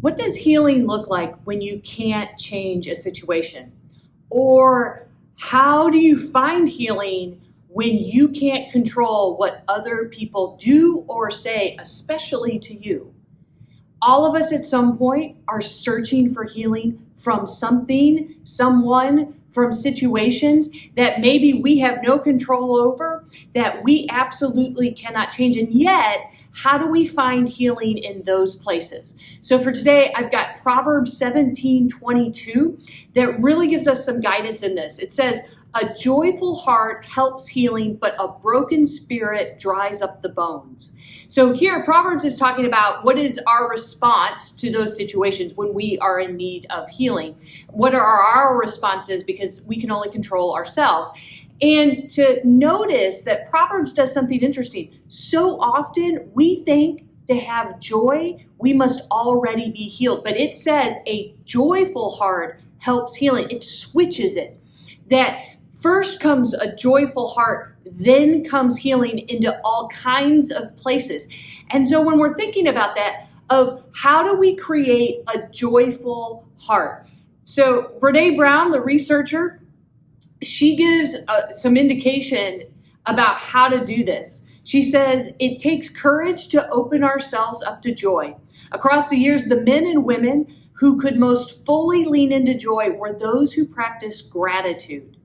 What does healing look like when you can't change a situation? Or how do you find healing when you can't control what other people do or say, especially to you? All of us at some point are searching for healing from something, someone, from situations that maybe we have no control over, that we absolutely cannot change. And yet, how do we find healing in those places? So for today, I've got Proverbs 17:22 that really gives us some guidance in this. It says, "A joyful heart helps healing, but a broken spirit dries up the bones." So here, Proverbs is talking about what is our response to those situations when we are in need of healing. What are our responses? Because we can only control ourselves. And to notice that Proverbs does something interesting. So often we think to have joy, we must already be healed. But it says a joyful heart helps healing. It switches it. That first comes a joyful heart, then comes healing into all kinds of places. And so when we're thinking about that, of how do we create a joyful heart? So Brené Brown, the researcher, she gives some indication about how to do this. She says, it takes courage to open ourselves up to joy. Across the years, the men and women who could most fully lean into joy were those who practiced gratitude.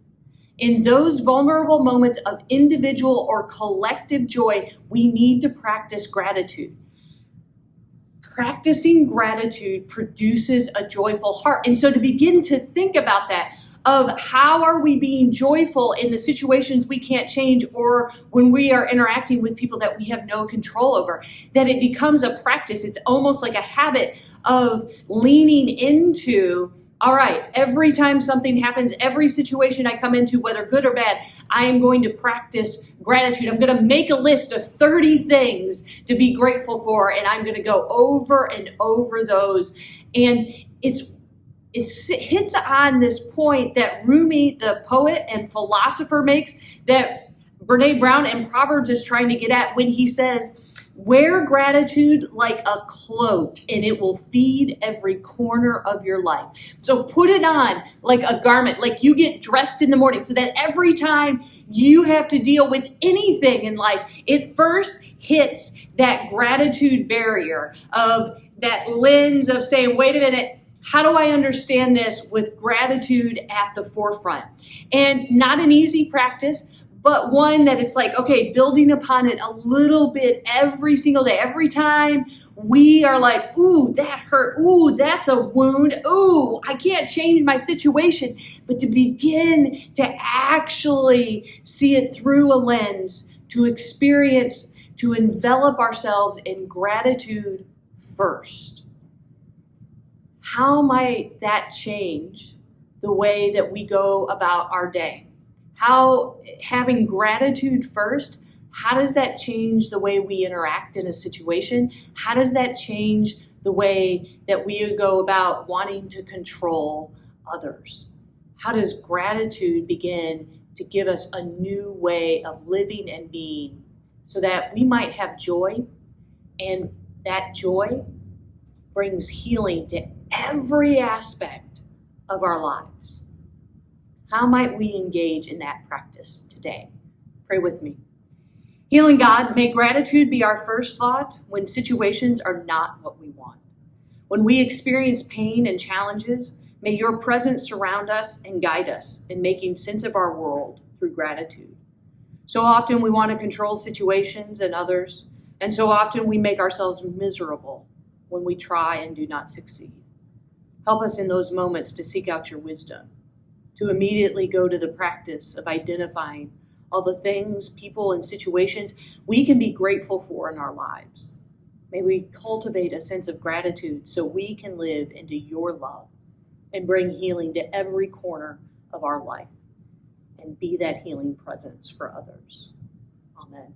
In those vulnerable moments of individual or collective joy, we need to practice gratitude. Practicing gratitude produces a joyful heart. And so to begin to think about that, of how are we being joyful in the situations we can't change or when we are interacting with people that we have no control over, that it becomes a practice. It's almost like a habit of leaning into, all right, every time something happens, every situation I come into, whether good or bad, I am going to practice gratitude. I'm going to make a list of 30 things to be grateful for, and I'm going to go over and over those. And it hits on this point that Rumi, the poet and philosopher, makes, that Brené Brown and Proverbs is trying to get at when he says, wear gratitude like a cloak and it will feed every corner of your life. So put it on like a garment, like you get dressed in the morning, so that every time you have to deal with anything in life, it first hits that gratitude barrier of that lens of saying, wait a minute, how do I understand this with gratitude at the forefront? And not an easy practice, but one that it's like, okay, building upon it a little bit every single day. Every time we are like, ooh, that hurt. Ooh, that's a wound. Ooh, I can't change my situation. But to begin to actually see it through a lens, to experience, to envelop ourselves in gratitude first. How might that change the way that we go about our day? How, having gratitude first, how does that change the way we interact in a situation? How does that change the way that we go about wanting to control others? How does gratitude begin to give us a new way of living and being so that we might have joy, and that joy brings healing to every aspect of our lives? How might we engage in that practice today? Pray with me. Healing God, may gratitude be our first thought when situations are not what we want. When we experience pain and challenges, may your presence surround us and guide us in making sense of our world through gratitude. So often we want to control situations and others, and so often we make ourselves miserable when we try and do not succeed. Help us in those moments to seek out your wisdom, to immediately go to the practice of identifying all the things, people, and situations we can be grateful for in our lives. May we cultivate a sense of gratitude so we can live into your love and bring healing to every corner of our life and be that healing presence for others. Amen.